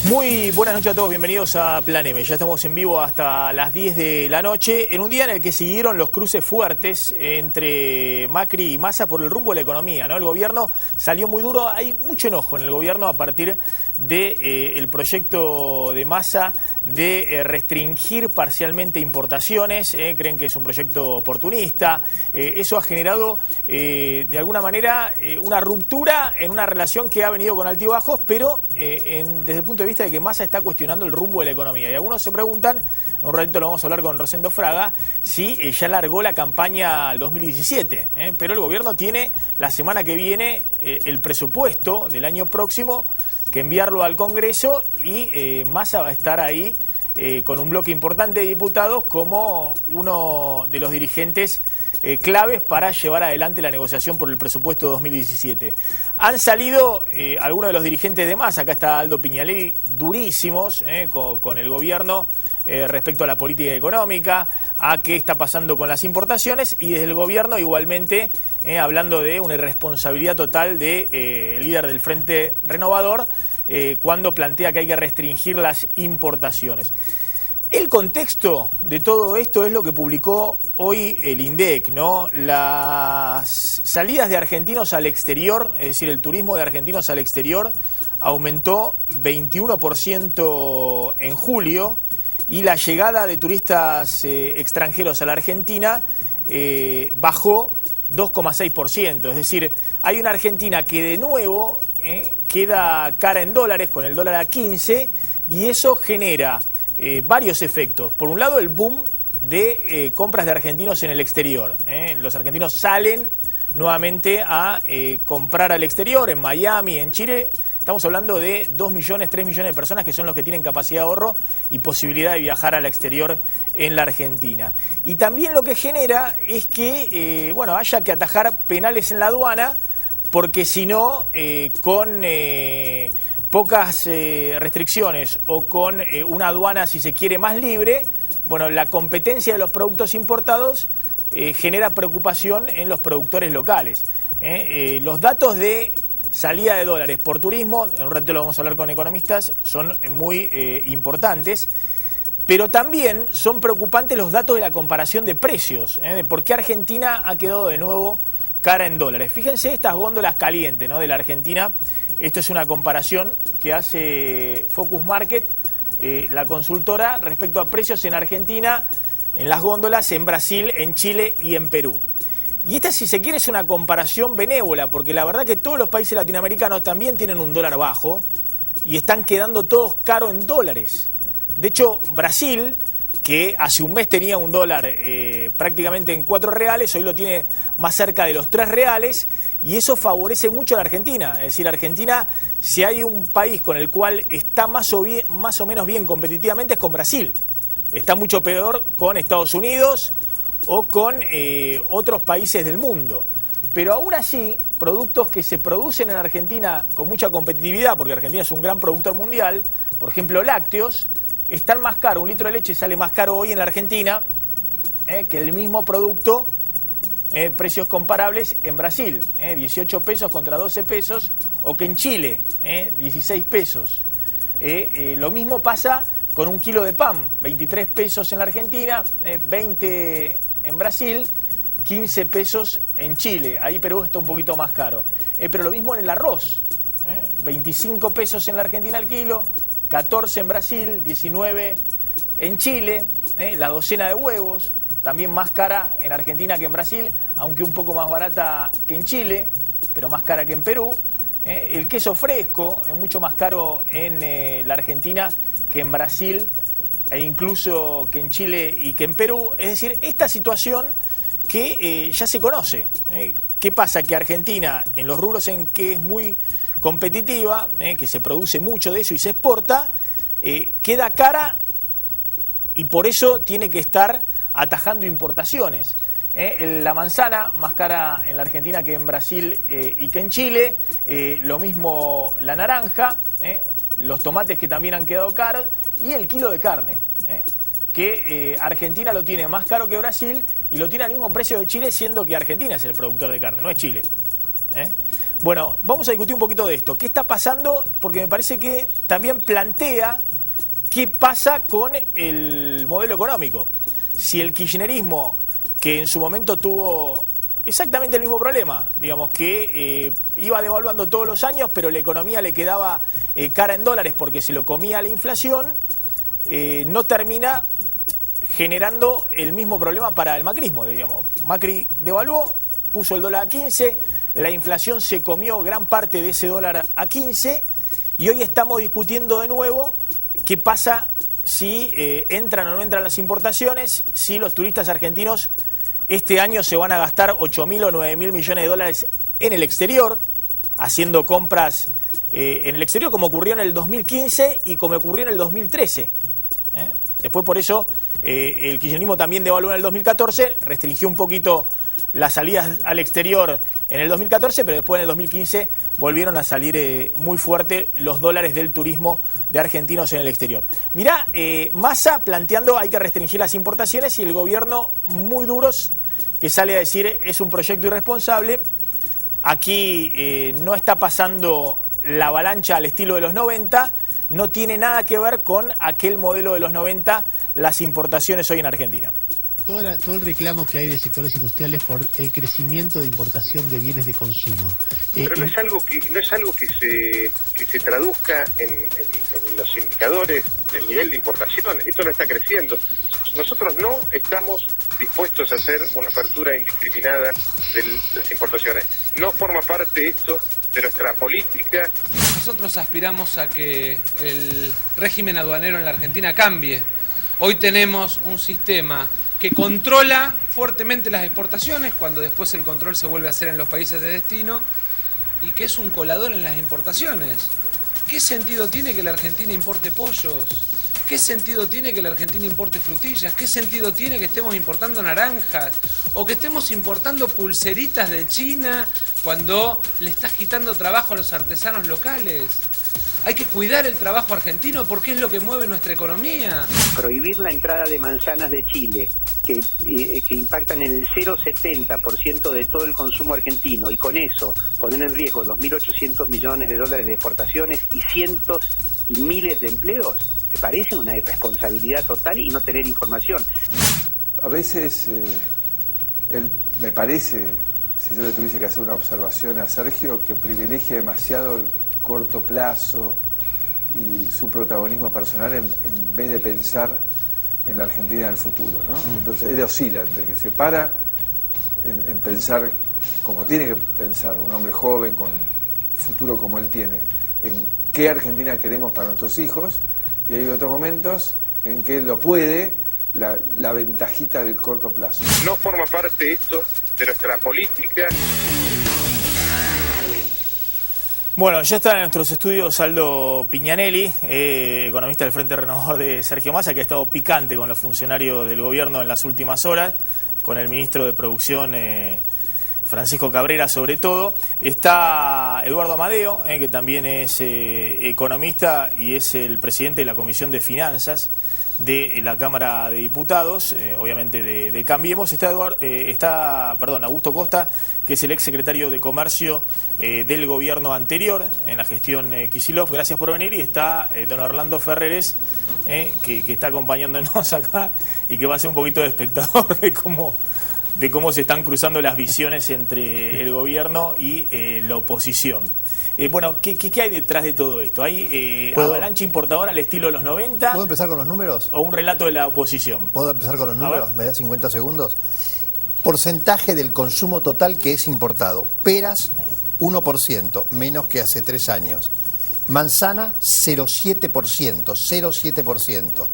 Muy buenas noches a todos, bienvenidos a Plan M. Ya estamos en vivo hasta las 10 de la noche, en un día en el que siguieron los cruces fuertes entre Macri y Massa por el rumbo de la economía, ¿no? El gobierno salió muy duro, hay mucho enojo en el gobierno a partir del proyecto de Massa de restringir parcialmente importaciones, creen que es un proyecto oportunista. Eso ha generado de alguna manera una ruptura en una relación que ha venido con altibajos, pero desde el punto de vista de que Massa está cuestionando el rumbo de la economía. Y algunos se preguntan, en un ratito lo vamos a hablar con Rosendo Fraga, si ya largó la campaña al 2017. Pero el gobierno tiene la semana que viene el presupuesto del año próximo que enviarlo al Congreso y Massa va a estar ahí con un bloque importante de diputados como uno de los dirigentes claves para llevar adelante la negociación por el presupuesto 2017. Han salido algunos de los dirigentes de Massa, acá está Aldo Piñaleri, durísimos con el gobierno respecto a la política económica, a qué está pasando con las importaciones, y desde el gobierno igualmente hablando de una irresponsabilidad total del líder del Frente Renovador cuando plantea que hay que restringir las importaciones. El contexto de todo esto es lo que publicó hoy el INDEC, ¿no? Las salidas de argentinos al exterior, es decir, el turismo de argentinos al exterior, aumentó 21% en julio, y la llegada de turistas extranjeros a la Argentina bajó 2,6%. Es decir, hay una Argentina que de nuevo queda cara en dólares, con el dólar a 15, y eso genera varios efectos. Por un lado, el boom de compras de argentinos en el exterior. Los argentinos salen nuevamente a comprar al exterior, en Miami, en Chile. Estamos hablando de 2 millones, 3 millones de personas que son los que tienen capacidad de ahorro y posibilidad de viajar al exterior en la Argentina. Y también lo que genera es que haya que atajar penales en la aduana, porque si no, con pocas restricciones o con una aduana, si se quiere, más libre, la competencia de los productos importados genera preocupación en los productores locales. Los datos de salida de dólares por turismo, en un rato lo vamos a hablar con economistas, son muy importantes, pero también son preocupantes los datos de la comparación de precios, de por qué Argentina ha quedado de nuevo cara en dólares. Fíjense estas góndolas calientes, ¿no?, de la Argentina. Esto es una comparación que hace Focus Market, la consultora, respecto a precios en Argentina, en las góndolas, en Brasil, en Chile y en Perú. Y esta, si se quiere, es una comparación benévola, porque la verdad que todos los países latinoamericanos también tienen un dólar bajo y están quedando todos caros en dólares. De hecho, Brasil, que hace un mes tenía un dólar prácticamente en 4 reales, hoy lo tiene más cerca de los 3 reales, y eso favorece mucho a la Argentina. Es decir, Argentina, si hay un país con el cual está más o menos bien competitivamente, es con Brasil. Está mucho peor con Estados Unidos o con otros países del mundo. Pero aún así, productos que se producen en Argentina con mucha competitividad, porque Argentina es un gran productor mundial, por ejemplo lácteos, están más caros. Un litro de leche sale más caro hoy en la Argentina que el mismo producto, precios comparables en Brasil, 18 pesos contra 12 pesos, o que en Chile, 16 pesos. Lo mismo pasa con un kilo de pan, 23 pesos en la Argentina, 20 en Brasil, 15 pesos en Chile. Ahí Perú está un poquito más caro. Pero lo mismo en el arroz, 25 pesos en la Argentina al kilo, 14 en Brasil, 19 en Chile. La docena de huevos, también más cara en Argentina que en Brasil, aunque un poco más barata que en Chile, pero más cara que en Perú. El queso fresco es mucho más caro en la Argentina que en Brasil, e incluso que en Chile y que en Perú. Es decir, esta situación que ya se conoce. ¿Qué pasa? Que Argentina, en los rubros en que es muy competitiva, que se produce mucho de eso y se exporta, queda cara, y por eso tiene que estar atajando importaciones. La manzana más cara en la Argentina que en Brasil y que en Chile, lo mismo la naranja, los tomates que también han quedado caros, y el kilo de carne, que Argentina lo tiene más caro que Brasil y lo tiene al mismo precio de Chile, siendo que Argentina es el productor de carne, no es Chile. Bueno, vamos a discutir un poquito de esto. ¿Qué está pasando? Porque me parece que también plantea qué pasa con el modelo económico. Si el kirchnerismo, que en su momento tuvo exactamente el mismo problema, digamos que iba devaluando todos los años, pero la economía le quedaba cara en dólares porque se lo comía la inflación, no termina generando el mismo problema para el macrismo. Digamos, Macri devaluó, puso el dólar a 15, la inflación se comió gran parte de ese dólar a 15 y hoy estamos discutiendo de nuevo qué pasa si entran o no entran las importaciones, si los turistas argentinos este año se van a gastar 8.000 o 9.000 millones de dólares en el exterior, haciendo compras en el exterior como ocurrió en el 2015 y como ocurrió en el 2013. Después por eso el kirchnerismo también devaluó en el 2014, restringió un poquito las salidas al exterior en el 2014, pero después en el 2015 volvieron a salir muy fuerte los dólares del turismo de argentinos en el exterior. Mirá, Massa planteando hay que restringir las importaciones y el gobierno muy duros que sale a decir es un proyecto irresponsable. Aquí no está pasando la avalancha al estilo de los 90, no tiene nada que ver con aquel modelo de los 90, las importaciones hoy en Argentina. Todo el reclamo que hay de sectores industriales por el crecimiento de importación de bienes de consumo. Pero no es algo que se traduzca en los indicadores del nivel de importación. Esto no está creciendo. Nosotros no estamos dispuestos a hacer una apertura indiscriminada de las importaciones. No forma parte esto de nuestra política. Nosotros aspiramos a que el régimen aduanero en la Argentina cambie. Hoy tenemos un sistema que controla fuertemente las exportaciones, cuando después el control se vuelve a hacer en los países de destino, y que es un colador en las importaciones. ¿Qué sentido tiene que la Argentina importe pollos? ¿Qué sentido tiene que la Argentina importe frutillas? ¿Qué sentido tiene que estemos importando naranjas? ¿O que estemos importando pulseritas de China cuando le estás quitando trabajo a los artesanos locales? Hay que cuidar el trabajo argentino porque es lo que mueve nuestra economía. Prohibir la entrada de manzanas de Chile, que impactan en el 0,70% de todo el consumo argentino, y con eso poner en riesgo 2.800 millones de dólares de exportaciones y cientos y miles de empleos, me parece una irresponsabilidad total y no tener información. A veces, él me parece, si yo le tuviese que hacer una observación a Sergio, que privilegia demasiado el corto plazo y su protagonismo personal en vez de pensar en la Argentina del futuro, ¿no? Entonces él oscila entre que se para en pensar como tiene que pensar un hombre joven con futuro como él tiene, en qué Argentina queremos para nuestros hijos, y hay otros momentos en que lo puede la ventajita del corto plazo. No forma parte esto de nuestra política. Bueno, ya está en nuestros estudios Aldo Piñanelli, economista del Frente Renovador de Sergio Massa, que ha estado picante con los funcionarios del gobierno en las últimas horas, con el ministro de Producción, Francisco Cabrera, sobre todo. Está Eduardo Amadeo, que también es economista y es el presidente de la Comisión de Finanzas de la Cámara de Diputados, obviamente de Cambiemos. Está Augusto Costa, que es el ex secretario de Comercio del gobierno anterior, en la gestión Kicillof. Gracias por venir. Y está don Orlando Ferreres, que está acompañándonos acá y que va a ser un poquito de espectador de cómo se están cruzando las visiones entre el gobierno y la oposición. Bueno, ¿qué hay detrás de todo esto? ¿Hay avalancha importadora al estilo de los 90? ¿Puedo empezar con los números? ¿O un relato de la oposición? ¿Puedo empezar con los números? ¿Me da 50 segundos? Porcentaje del consumo total que es importado. Peras, 1%, menos que hace 3 años. Manzana, 0,7%, 0,7%.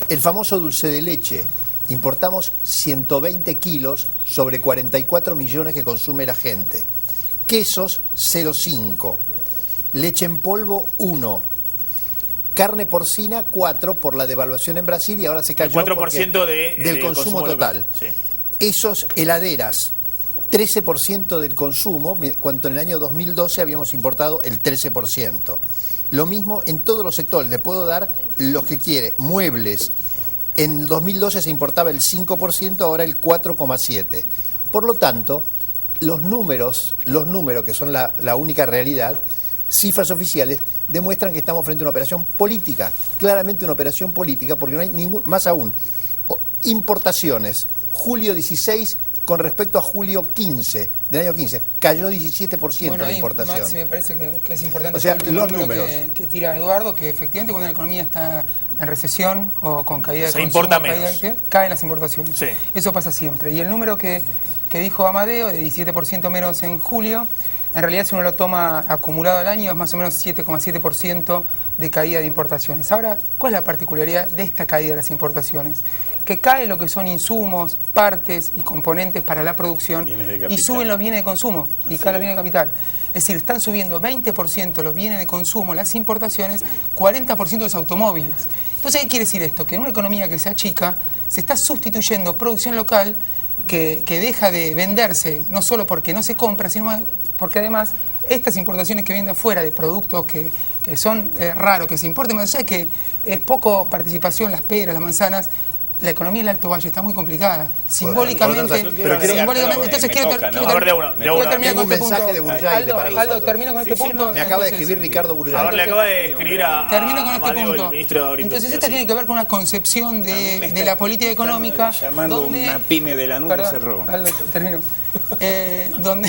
El famoso dulce de leche. Importamos 120 kilos sobre 44 millones que consume la gente. Quesos, 0,5. Leche en polvo, 1. Carne porcina, 4 por la devaluación en Brasil y ahora se cayó el 4% del consumo total. Sí. Esos, heladeras, 13% del consumo, cuando en el año 2012 habíamos importado el 13%. Lo mismo en todos los sectores, le puedo dar los que quiere. Muebles, en 2012 se importaba el 5%, ahora el 4,7%. Por lo tanto, los números que son la única realidad, cifras oficiales, demuestran que estamos frente a una operación política, claramente una operación política, porque no hay más aún, importaciones, julio 16 con respecto a julio 15, del año 15, cayó 17% la importación. Max, me parece que es importante, o sea, el los número números que tira Eduardo, que efectivamente cuando la economía está en recesión o con caída de se consumo, importa menos, caen las importaciones. Sí. Eso pasa siempre. Y el número que dijo Amadeo, de 17% menos en julio, en realidad si uno lo toma acumulado al año es más o menos 7,7% de caída de importaciones. Ahora, ¿cuál es la particularidad de esta caída de las importaciones? Que caen lo que son insumos, partes y componentes para la producción y suben los bienes de consumo y caen los bienes de capital. Es decir, están subiendo 20% los bienes de consumo, las importaciones, 40% los automóviles. Entonces, ¿qué quiere decir esto? Que en una economía que se achica, se está sustituyendo producción local que deja de venderse, no solo porque no se compra, sino porque además estas importaciones que vienen de afuera de productos que son raros, que se importen, más allá de que es poco participación, las peras, las manzanas, la economía del Alto Valle está muy complicada. Simbólicamente, entonces quiero terminar con este punto. Aldo, termino con este punto. Me acaba de escribir Ricardo Burgay. A ver, le acaba de escribir a termino con este Amadeo, punto. el ministro de Agricultura. Entonces esto tiene que ver con una concepción de la política económica. Llamando donde, una pyme de la nube cerró. Aldo, termino. Donde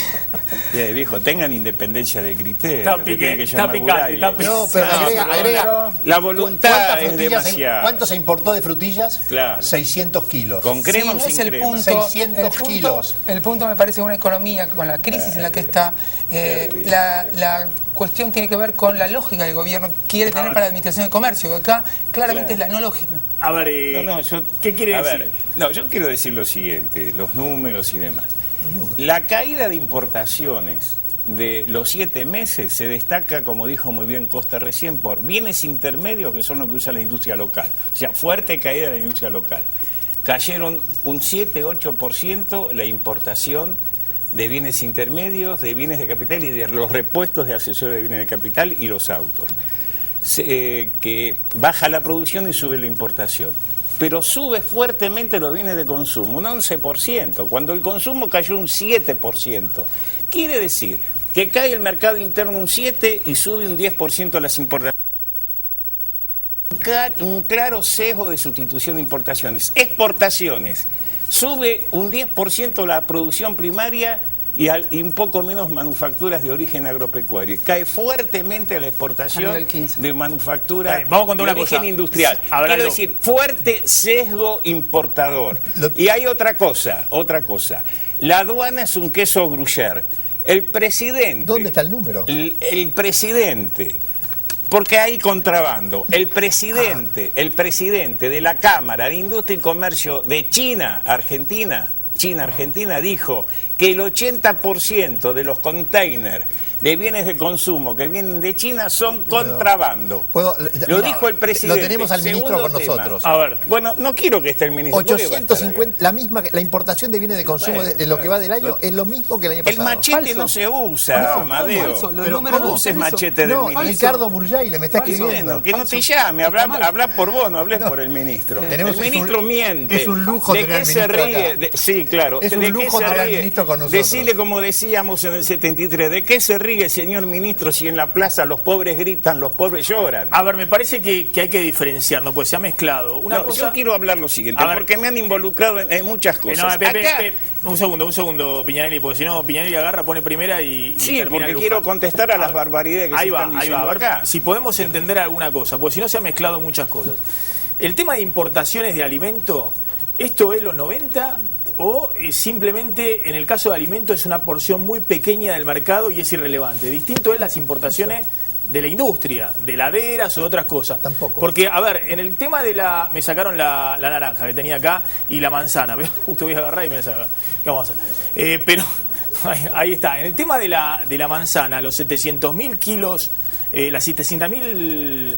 Viejo, tengan independencia de criterio. Está picante. No, pero agrega. La voluntad es demasiado. ¿Cuánto se importó de frutillas? Claro. 600 kilos. ¿Con crema o sin crema? 600 kilos. El punto me parece una economía con la crisis en la que está. La cuestión tiene que ver con la lógica que el gobierno quiere tener para la administración de comercio, que acá claramente es la no lógica. A ver, ¿qué quiere decir? Yo quiero decir lo siguiente, los números y demás. La caída de importaciones de los 7 meses se destaca, como dijo muy bien Costa recién, por bienes intermedios, que son los que usa la industria local. O sea, fuerte caída de la industria local. Cayeron un 7-8% la importación de bienes intermedios, de bienes de capital y de los repuestos de accesorios de bienes de capital y los autos. Que baja la producción y sube la importación. Pero sube fuertemente los bienes de consumo, un 11%, cuando el consumo cayó un 7%. Quiere decir que cae el mercado interno un 7% y sube un 10% las importaciones. Un claro sesgo de sustitución de importaciones. Exportaciones. Sube un 10% la producción primaria y un poco menos manufacturas de origen agropecuario. Cae fuertemente la exportación de manufacturas de origen industrial. Quiero decir, fuerte sesgo importador. Y hay otra cosa. La aduana es un queso gruyère. El presidente... ¿Dónde está el número? El presidente... Porque hay contrabando. El presidente de la Cámara de Industria y Comercio de China-Argentina dijo que el 80% de los containers de bienes de consumo que vienen de China son contrabando. Lo dijo el presidente. Lo tenemos al ministro con nosotros. A ver. Bueno, no quiero que esté el ministro. 850, la importación de bienes de consumo de lo que va del año es lo mismo que el año pasado. El machete no se usa, Amadeo. No uses machete del ministro. Ricardo Burgay le me está escribiendo. Bueno, que no te llame, habla por vos, no hables por el ministro. El ministro miente. Es un lujo tener al ministro acá. Sí, claro. Es un lujo tener al ministro con nosotros. Decile como decíamos en el 73, ¿de qué se ríe, señor ministro, si en la plaza los pobres gritan, los pobres lloran? A ver, me parece que hay que diferenciar, ¿no? Pues se ha mezclado. Yo quiero hablar lo siguiente, porque me han involucrado en muchas cosas. Un segundo, Piñanelli, porque si no, Piñanelli agarra, pone primera y sí, termina porque quiero contestar a las barbaridades que se están diciendo acá. Si podemos entender alguna cosa, porque si no se ha mezclado muchas cosas. El tema de importaciones de alimento, ¿esto es los 90? ¿O simplemente en el caso de alimentos es una porción muy pequeña del mercado y es irrelevante? Distinto es las importaciones de la industria, de heladeras o de otras cosas. Tampoco. Porque, a ver, en el tema de me sacaron la naranja que tenía acá y la manzana. Justo voy a agarrar y me la saco. ¿Qué vamos a hacer? Pero ahí está. En el tema de la manzana, los 700.000 kilos, las 700.000...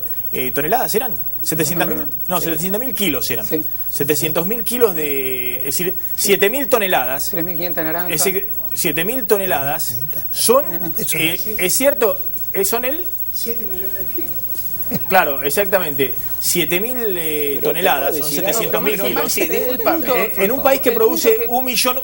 ¿toneladas eran? 700.000, no, 700.000 kilos eran. Sí. 700.000 kilos es decir, 7.000 toneladas. 3.500 naranjas. Es decir, 7.000 toneladas son, es cierto, son 7 millones de kilos. Claro, exactamente. 7.000 toneladas, son 700.000 kilos. En un favor. país que El produce punto que-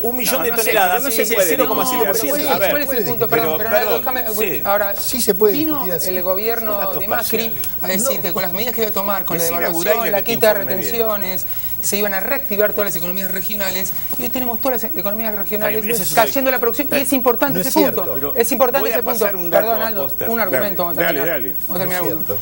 un millón de no sé, toneladas, pero no se es el puede 0,5%. A ver, ¿Cuál es el punto? pero, Perdón, perdón, déjame. Ahora, Sí se puede vino discutir así. el gobierno Datos de Macri parciales. a decir que con las medidas que iba a tomar, con la Decí devaluación, Laburayde la que te quita de informe bien. retenciones, se iban a reactivar todas las economías regionales y hoy tenemos todas las economías regionales Está bien, eso está cayendo la producción y es importante No es ese punto. cierto. Pero Es importante voy a ese punto. pasar un dato, Perdón, Aldo, Costa. un argumento. Vamos a Dale, terminar. dale. Vamos a terminar Es uno. cierto.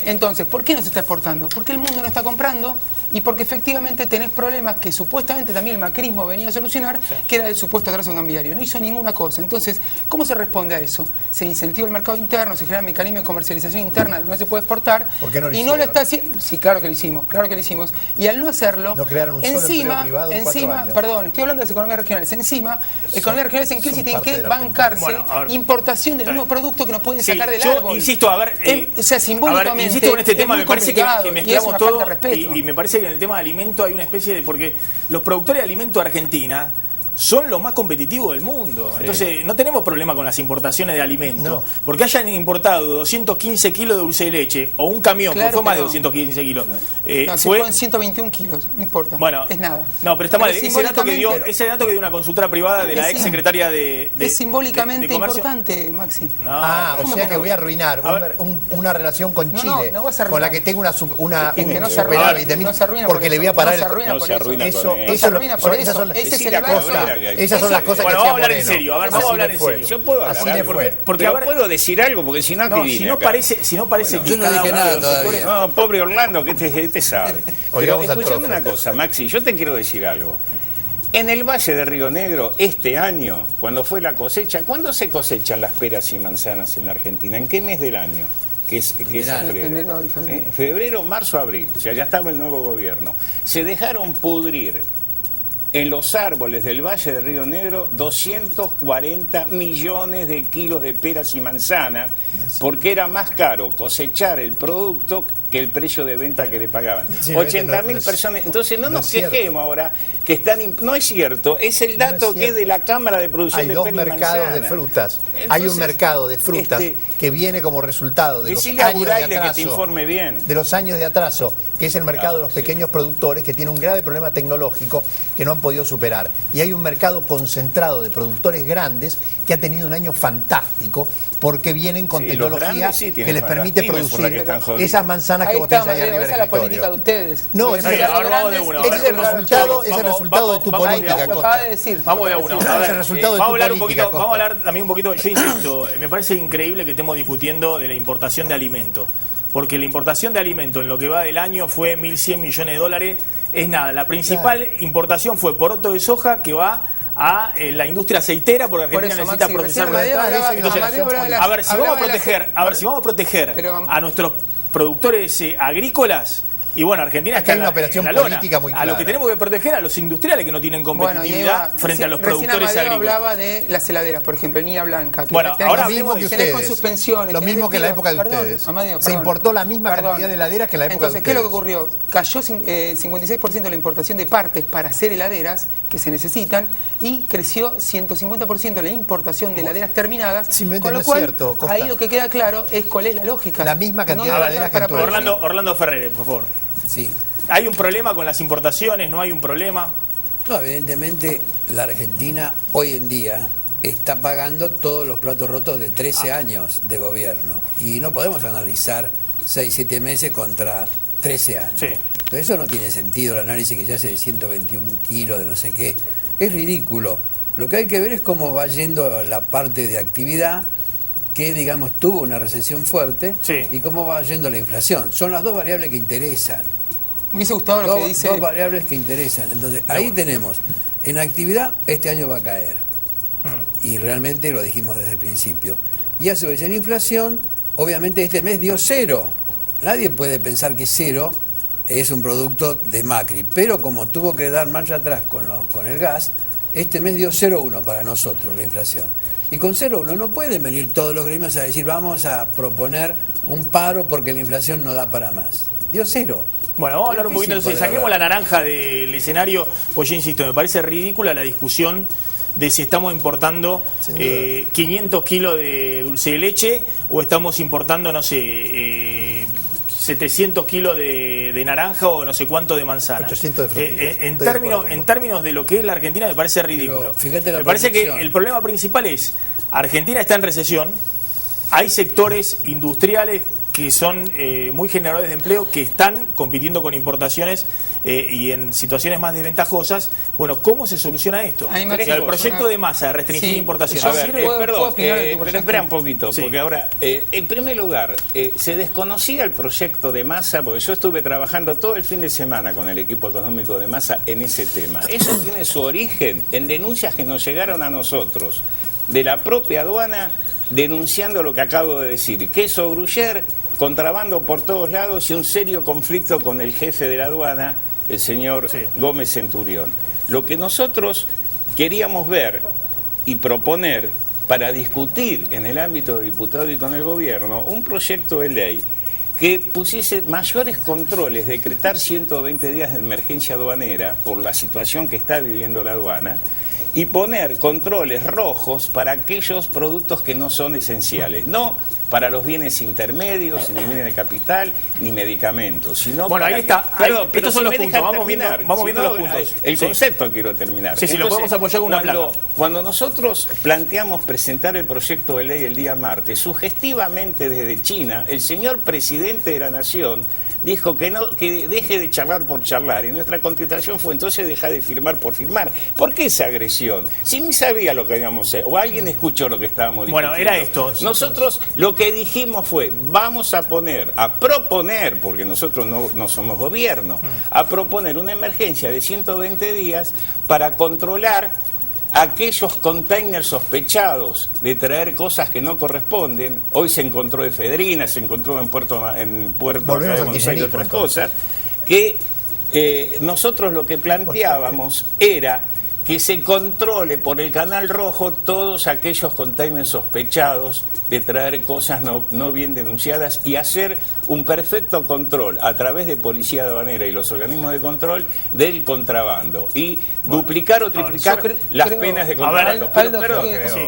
Entonces, ¿por qué no se está exportando? Porque el mundo no está comprando y porque efectivamente tenés problemas que supuestamente también el macrismo venía a solucionar, que era el supuesto atraso cambiario. No hizo ninguna cosa. Entonces, ¿cómo se responde a eso? Se incentiva el mercado interno, se genera mecanismo de comercialización interna, no se puede exportar. ¿Por qué no lo y no lo hicieron? está haciendo. Sí, claro que lo hicimos, claro que lo hicimos. Y al no hacerlo, No crearon un solo empleo privado en 4 años. perdón, estoy hablando de las economías regionales. Encima, economías regionales en crisis son tienen parte que de la bancarse Bueno, a ver. importación del Está mismo bien. producto que no pueden Sí, sacar del yo árbol. insisto, a ver, O sea, simbólicamente. a ver, insisto con este tema, es me muy parece complicado que y es mezclamos una todo falta de respeto. y me parece que en el tema de alimento hay una especie de... Porque los productores de alimento de Argentina son los más competitivos del mundo. Sí. Entonces, no tenemos problema con las importaciones de alimentos. No. Porque hayan importado 215 kilos de dulce de leche o un camión, Claro porque fue que más de no. 215 kilos. No, si fueron 121 kilos, no importa. Bueno, es nada. No, pero está mal. Pero Ese dato que dio simbólicamente- una consultora privada de la Es ex secretaria de es simbólicamente de Comercio. importante, Maxi. No, Ah, pero o ¿cómo sea que que no? voy a arruinar A ver. una relación con No, Chile, no vas a arruinar. con la que tengo una Es que no se superávit arruina, de mil, no se arruina porque por le voy a eso, parar no se arruina No por se eso. arruina eso, con No se eso, arruina por esas eso. son las- Ese es Sí, el la verso. cosa que- esas son las cosas Bueno, que vamos a hacía hablar en Moreno. serio. A ver, Así vamos a hablar le en fue. serio. Yo puedo hablar Así le algo, fue. Porque, pero a ver- puedo decir algo, porque si no, No, ¿qué vine si no acá? parece que Yo no cada dije uno de nada los todavía. sectores- No, pobre Orlando, que este sabe. Hoy Pero vamos al escuchame profe. una cosa, Maxi, yo te quiero decir algo. En el Valle de Río Negro, este año, cuando fue la cosecha, ¿cuándo se cosechan las peras y manzanas en la Argentina? ¿En qué mes del año? Que es Verano. febrero. Enero y febrero. Febrero, marzo, abril. O sea, ya estaba el nuevo gobierno. Se dejaron pudrir en los árboles del Valle de Río Negro 240 millones de kilos de peras y manzanas, porque era más caro cosechar el producto que el precio de venta que le pagaban. Sí, 80.000 no es- personas. Entonces no no nos es cierto. quejemos ahora que están... No es cierto, es el dato es que es de la Cámara de Producción Hay de dos Peras y mercados de Manzanas. frutas. Hay Entonces, un mercado de frutas que viene como resultado de los decile a años de Buraile que te atraso. informe bien. De los años de atraso, que es el mercado de los pequeños productores que tiene un grave problema tecnológico que no han podido superar. Y hay un mercado concentrado de productores grandes que ha tenido un año fantástico porque vienen con Sí, los tecnología grandes sí tienen que les razón, permite las pymes son las que producir están jodidas. esas manzanas que Ahí vos está, tenés ahí Mateo, arriba esa del es la política de escritorio. ustedes. No, Ustedes ese es- son ahora vamos de grandes, una. ese es el Vamos, resultado, es el vamos, resultado de tu vamos, política, vamos, Lo Costa. acaba de decir. Vamos de a uno. Es A ver, el resultado de vamos tu a hablar un política, poquito, vamos a Costa. hablar también un poquito, yo insisto, me parece increíble que estemos discutiendo de la importación de alimentos. Porque la importación de alimentos en lo que va del año fue 1.100 millones de dólares. Es nada, la principal importación fue poroto de soja que va a la industria aceitera porque Por Argentina eso, necesita Maxi, procesar. recién Amadeo hablaba- Entonces, Amadeo hablaba de la- a ver, si hablaba vamos a de la- proteger, si vamos a proteger Pero- a nuestros productores agrícolas. Y bueno, Argentina Acá está hay en una la- operación en la lona. política muy A lo clara. que tenemos que proteger a los industriales que no tienen competitividad frente a los productores Amadeo agrícolas. hablaba de las heladeras, por ejemplo, Niña Blanca. Que Bueno, tenés ahora lo hablemos mismo de tenés con ustedes. suspensiones. Lo tenés mismo que en la despidos. época de Perdón, ustedes. Amadeo, Se perdón. importó la misma Perdón. cantidad de heladeras que en la época Entonces, de ¿qué es lo que ustedes. ocurrió? Cayó 56% de la importación de partes para hacer heladeras que se necesitan y creció 150% la importación de heladeras terminadas. Simplemente con no lo es cual, cierto, Costa. ahí lo que queda claro es cuál es la lógica. La misma cantidad de dejar heladeras que para en tu época. producir. Orlando Ferrere, por favor. Sí. ¿Hay un problema con las importaciones? ¿No hay un problema? No, evidentemente la Argentina hoy en día está pagando todos los platos rotos de 13 años de gobierno. Y no podemos analizar 6, 7 meses contra 13 años. Sí. Pero eso no tiene sentido, el análisis que se hace de 121 kilos, de no sé qué. Es ridículo. Lo que hay que ver es cómo va yendo la parte de actividad que, digamos, tuvo una recesión fuerte Sí. y cómo va yendo la inflación. Son las dos variables que interesan. Me hubiese gustado lo que Dos, dice. dos variables que interesan. Entonces, ahí tenemos, en actividad, este año va a caer. Y realmente lo dijimos desde el principio. Y a su vez, en inflación, obviamente este mes dio 0. Nadie puede pensar que 0 es un producto de Macri. Pero como tuvo que dar marcha atrás con el gas, este mes dio 0,1 para nosotros la inflación. Y con 0,1 no pueden venir todos los gremios a decir vamos a proponer un paro porque la inflación no da para más. Dio 0. Bueno, vamos a hablar un poquito, Difícil entonces, poder saquemos la hablar. naranja del escenario, pues yo insisto, me parece ridícula la discusión de si estamos importando 500 kilos de dulce de leche o estamos importando, no sé, 700 kilos de naranja o no sé cuánto de manzana. 800 de frutillas. En términos de lo que es la Argentina me parece ridículo. Fíjate la me parece que proyección. el problema principal es, Argentina está en recesión, hay sectores industriales que son muy generadores de empleo, que están compitiendo con importaciones y en situaciones más desventajosas. Bueno, ¿cómo se soluciona esto? O sea, el proyecto de Massa de restringir importaciones. A ver, perdón, pero proyecto? espera un poquito, porque ahora, en primer lugar, se desconocía el proyecto de Massa, porque yo estuve trabajando todo el fin de semana con el equipo económico de Massa en ese tema. Eso tiene su origen en denuncias que nos llegaron a nosotros, de la propia aduana, denunciando lo que acabo de decir, queso gruyère, contrabando por todos lados y un serio conflicto con el jefe de la aduana, el señor Gómez Centurión. Lo que nosotros queríamos ver y proponer para discutir en el ámbito de diputados y con el gobierno un proyecto de ley que pusiese mayores controles, decretar 120 días de emergencia aduanera por la situación que está viviendo la aduana, y poner controles rojos para aquellos productos que no son esenciales, no para los bienes intermedios, ni bienes de capital, ni medicamentos, sino bueno, para ahí está. Perdón, pero estos son los puntos, vamos terminar, viendo los puntos. El concepto quiero terminar. Sí, lo podemos apoyar con una placa. Cuando nosotros planteamos presentar el proyecto de ley el día martes, sugestivamente desde China, el señor presidente de la Nación dijo que deje de charlar por charlar, y nuestra contestación fue: entonces deja de firmar por firmar. ¿Por qué esa agresión? Si ni sabía lo que íbamos a hacer, o alguien escuchó lo que estábamos discutiendo. Bueno, era esto. Nosotros lo que dijimos fue: vamos a proponer, porque nosotros no somos gobierno, a proponer una emergencia de 120 días para controlar aquellos containers sospechados de traer cosas que no corresponden. Hoy se encontró efedrina, se encontró en Puerto Volvemos de al Buenos Aires, kirchnerismo, otras cosas, que nosotros lo que planteábamos era que se controle por el Canal Rojo todos aquellos containers sospechados de traer cosas no bien denunciadas, y hacer un perfecto control a través de Policía Aduanera y los organismos de control del contrabando, y duplicar o triplicar las penas de contrabando.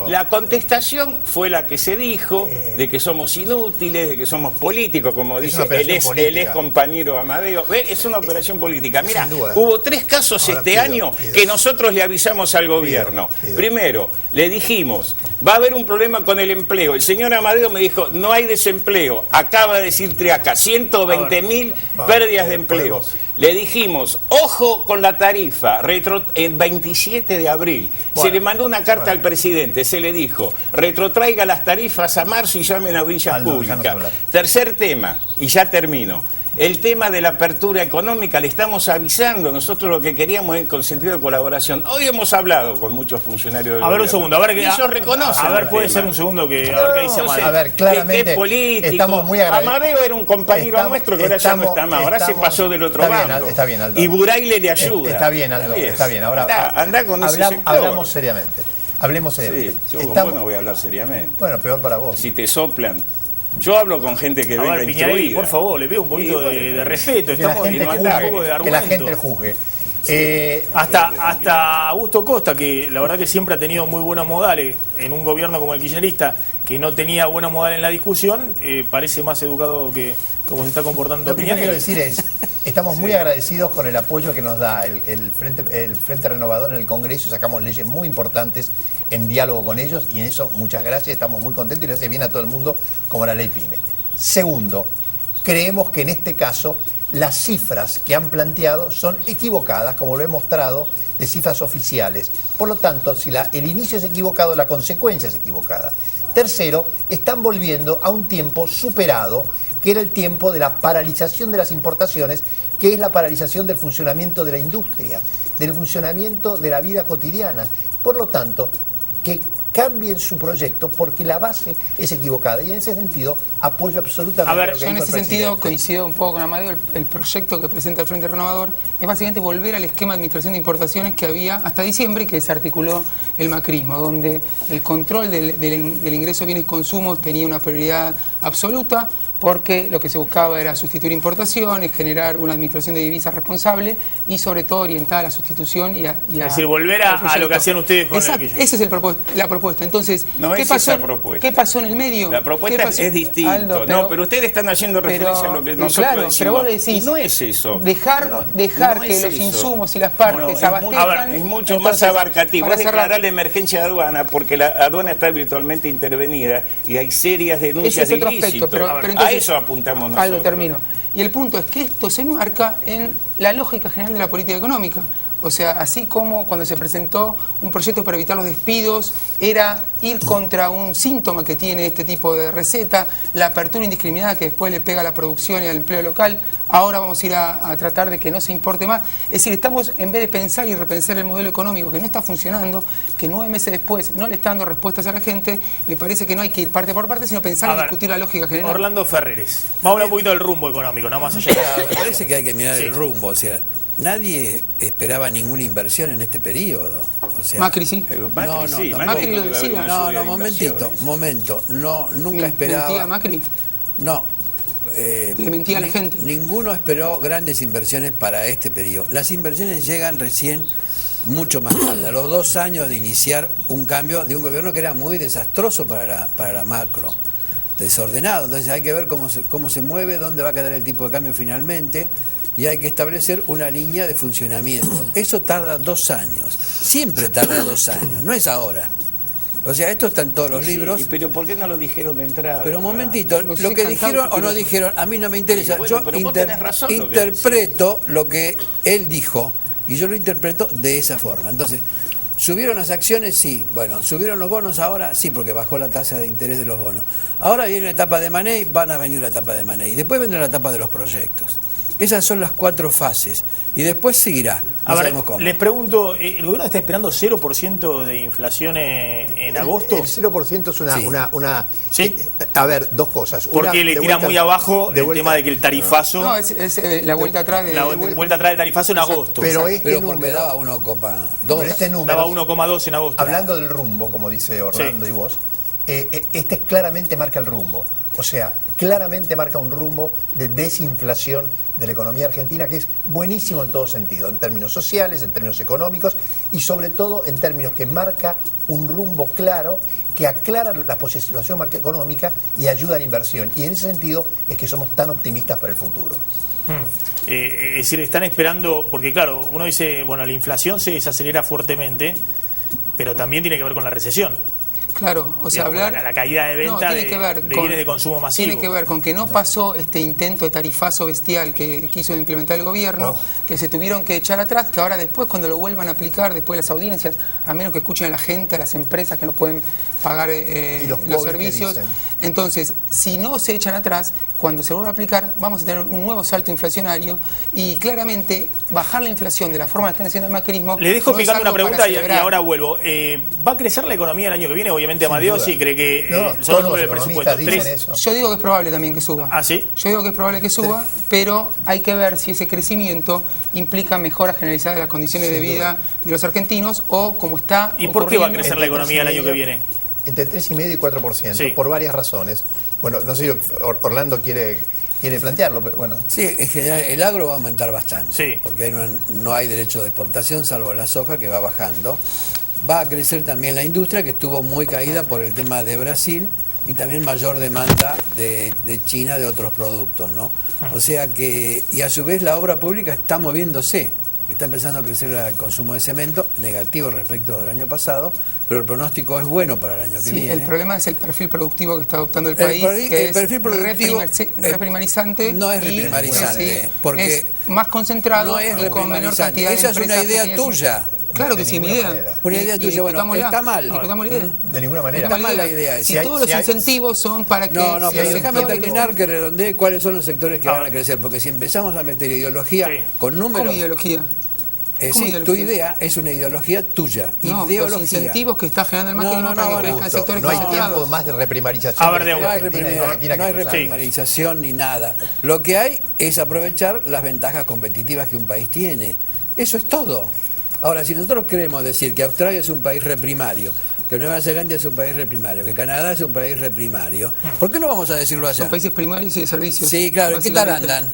La contestación fue la que se dijo, de que somos inútiles, de que somos políticos, como dice el ex compañero Amadeo. Es una operación política. Mira, hubo 3 casos año que nosotros le avisamos al gobierno. Primero, le dijimos: va a haber un problema con el empleo. El señor Amadeo me dijo: no hay desempleo. Acaba de decir Triaca, 120.000 pérdidas de empleo. Le dijimos: ojo con la tarifa, el 27 de abril. Se le mandó una carta al presidente, se le dijo: retrotraiga las tarifas a marzo y llamen a audiencias públicas. Tercer tema, y ya termino. El tema de la apertura económica, le estamos avisando. Nosotros lo que queríamos es con sentido de colaboración. Hoy hemos hablado con muchos funcionarios del gobierno. Un segundo, a ver y ellos reconocen. A ver, puede ser un segundo que a ver qué dice Amadeo. A ver, claramente ¿Qué político? Estamos muy agradecidos. Amadeo era un compañero nuestro que ahora ya no está más. Ahora se pasó del otro bando. Está bien, Aldo. Y Buraile le ayuda. Está bien, Aldo. Está bien. Ahora anda con ese sector. Hablamos seriamente. Hablemos seriamente. Sí, yo con vos no voy a hablar seriamente. Bueno, peor para vos. Si te soplan. Yo hablo con gente que venga instruida. Por favor, le pido un poquito de respeto. Estamos en un poco de argumento. Que la gente juzgue. Hasta Augusto Costa, que la verdad que siempre ha tenido muy buenos modales en un gobierno como el kirchnerista, que no tenía buenos modales en la discusión, parece más educado que como se está comportando. Lo que yo quiero decir es: estamos muy agradecidos con el apoyo que nos da el Frente Renovador en el Congreso. Sacamos leyes muy importantes en diálogo con ellos, y en eso muchas gracias, estamos muy contentos y le hace bien a todo el mundo, como la ley PYME. Segundo, creemos que en este caso las cifras que han planteado son equivocadas, como lo he mostrado, de cifras oficiales. Por lo tanto, si el inicio es equivocado, la consecuencia es equivocada. Tercero, están volviendo a un tiempo superado, que era el tiempo de la paralización de las importaciones, que es la paralización del funcionamiento de la industria, del funcionamiento de la vida cotidiana. Por lo tanto, que cambien su proyecto, porque la base es equivocada, y en ese sentido apoyo absolutamente. A ver, yo en ese sentido coincido un poco con Amadeo. El proyecto que presenta el Frente Renovador es básicamente volver al esquema de administración de importaciones que había hasta diciembre, que desarticuló el macrismo, donde el control del ingreso de bienes y consumos tenía una prioridad absoluta. porque lo que se buscaba era sustituir importaciones, generar una administración de divisas responsable y sobre todo orientada a la sustitución y a es decir, volver a lo que hacían ustedes con Exacto, esa es la propuesta. Entonces, no ¿qué pasó en el medio? La propuesta es distinta. Aldo, pero ustedes están haciendo referencia a lo que nosotros decimos. Pero vos decís, y no es eso. Dejar que los insumos y las partes abastezcan. Es mucho más abarcativo. Vos declarar la emergencia de aduana porque la aduana está virtualmente intervenida y hay serias denuncias de ilícitos. A eso apuntamos nosotros. Algo termino. Y el punto es que esto se enmarca en la lógica general de la política económica. O sea, así como cuando se presentó un proyecto para evitar los despidos, era ir contra un síntoma que tiene este tipo de receta, la apertura indiscriminada que después le pega a la producción y al empleo local, ahora vamos a ir a tratar de que no se importe más. Es decir, estamos, en vez de pensar y repensar el modelo económico que no está funcionando, que 9 meses después no le está dando respuestas a la gente, me parece que no hay que ir parte por parte, sino pensar y discutir la lógica general. Orlando Ferreres, vamos a hablar un poquito del rumbo económico, no más allá de... Me parece que hay que mirar el rumbo, o sea... Nadie esperaba ninguna inversión en este periodo. O sea, Macri sí. Macri lo decía. No, momento. No, nunca esperaba. ¿Mentía Macri? No. Le mentía a la gente. Ninguno esperó grandes inversiones para este periodo. Las inversiones llegan recién mucho más tarde, a los 2 años de iniciar un cambio de un gobierno que era muy desastroso para la macro, desordenado. Entonces hay que ver cómo se mueve, dónde va a quedar el tipo de cambio finalmente. Y hay que establecer una línea de funcionamiento. Eso tarda 2 años. Siempre tarda 2 años, no es ahora. O sea, esto está en todos los libros. Pero ¿por qué no lo dijeron de entrada? Pero un momentito, lo que dijeron o no dijeron, a mí no me interesa. Bueno, yo interpreto lo que él dijo y yo lo interpreto de esa forma. Entonces, ¿subieron las acciones? Sí. Bueno, ¿subieron los bonos ahora? Sí, porque bajó la tasa de interés de los bonos. Ahora viene la etapa de Money, van a venir la etapa de Money. Y después vendrá la etapa de los proyectos. Esas son las 4 fases. Y después seguirá. No sabemos cómo. Les pregunto, ¿el gobierno está esperando 0% de inflación en agosto? El 0% es una ¿Sí? A ver, 2 cosas. Porque le tira muy abajo el tema de que el tarifazo... No, es la vuelta atrás de... La vuelta atrás del tarifazo en agosto. Pero porque daba 1,2. Pero este número... Daba 1,2 en agosto. Hablando del rumbo, como dice Orlando y vos, este claramente marca el rumbo. O sea, claramente marca un rumbo de desinflación de la economía argentina que es buenísimo en todo sentido, en términos sociales, en términos económicos y sobre todo en términos que marca un rumbo claro que aclara la situación macroeconómica y ayuda a la inversión. Y en ese sentido es que somos tan optimistas para el futuro. Es decir, están esperando, porque claro, uno dice, bueno, la inflación se desacelera fuertemente, pero también tiene que ver con la recesión. Claro, o sea, digamos, la caída de venta de bienes de consumo masivo. Tiene que ver con que no pasó este intento de tarifazo bestial que quiso implementar el gobierno, que se tuvieron que echar atrás, que ahora después cuando lo vuelvan a aplicar, después las audiencias, a menos que escuchen a la gente, a las empresas que no pueden pagar los servicios. Entonces, si no se echan atrás, cuando se vuelva a aplicar, vamos a tener un nuevo salto inflacionario y claramente bajar la inflación de la forma que están haciendo el macrismo. Le dejo picando una pregunta y ahora vuelvo. ¿Va a crecer la economía el año que viene? Obviamente Amadeo sí cree que solo por el presupuesto. Yo digo que es probable también que suba. ¿Ah, sí? Yo digo que es probable que suba, pero hay que ver si ese crecimiento implica mejoras generalizadas de las condiciones de vida de los argentinos o como está. ¿Y por qué va a crecer la economía el año que viene? Entre 3,5 y 4%, por varias razones. Bueno, no sé si Orlando quiere plantearlo, pero bueno. Sí, en general el agro va a aumentar bastante, porque no hay derecho de exportación salvo la soja que va bajando. Va a crecer también la industria que estuvo muy caída por el tema de Brasil y también mayor demanda de China de otros productos, ¿no? O sea que, y a su vez la obra pública está moviéndose. Está empezando a crecer el consumo de cemento, negativo respecto del año pasado, pero el pronóstico es bueno para el año que viene. El problema es el perfil productivo que está adoptando el país, que el perfil productivo reprimarizante. No es reprimarizante, porque es más concentrado y con menor cantidad de empresas. Esa es una idea tuya. Claro que sí, mi idea. Una idea tuya, bueno, está mal. De ninguna manera. Está mal la idea. Si todos los incentivos son para que... No, pero déjame terminar que redondee cuáles son los sectores que van a crecer, porque si empezamos a meter ideología con números... ¿Cómo ideología? Tu idea es una ideología tuya. No, los incentivos que está generando el macrismo para que crezcan sectores no hay tiempo más de reprimarización. No hay reprimarización ni nada. Lo que hay es aprovechar las ventajas competitivas que un país tiene. Eso es todo. Ahora, si nosotros queremos decir que Australia es un país reprimario, que Nueva Zelanda es un país reprimario, que Canadá es un país reprimario. ¿Por qué no vamos a decirlo allá? Son países primarios y de servicios. Sí, claro. ¿Qué tal andan?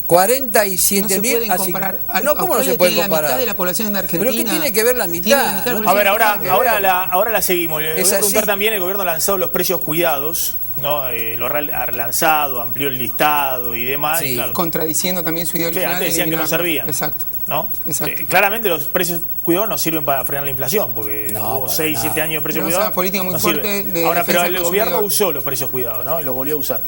47.000. No se pueden comparar. No, ¿cómo no se pueden comparar? La mitad de la población de Argentina. ¿Pero qué tiene que ver la mitad? A ver, ahora la seguimos. Le voy a preguntar también, el gobierno ha lanzado los precios cuidados, ¿no? Lo ha lanzado, amplió el listado y demás. Sí, y claro, contradiciendo también su idea original. Antes decían que no servían. Exacto. ¿No? Exacto. Claramente los precios cuidados no sirven para frenar la inflación, porque hubo 6, 7 años de precios cuidados. Es una política muy no fuerte de ahora, pero defensa el del gobierno consumidor. usó los precios cuidados, ¿no? Y los volvió a usar.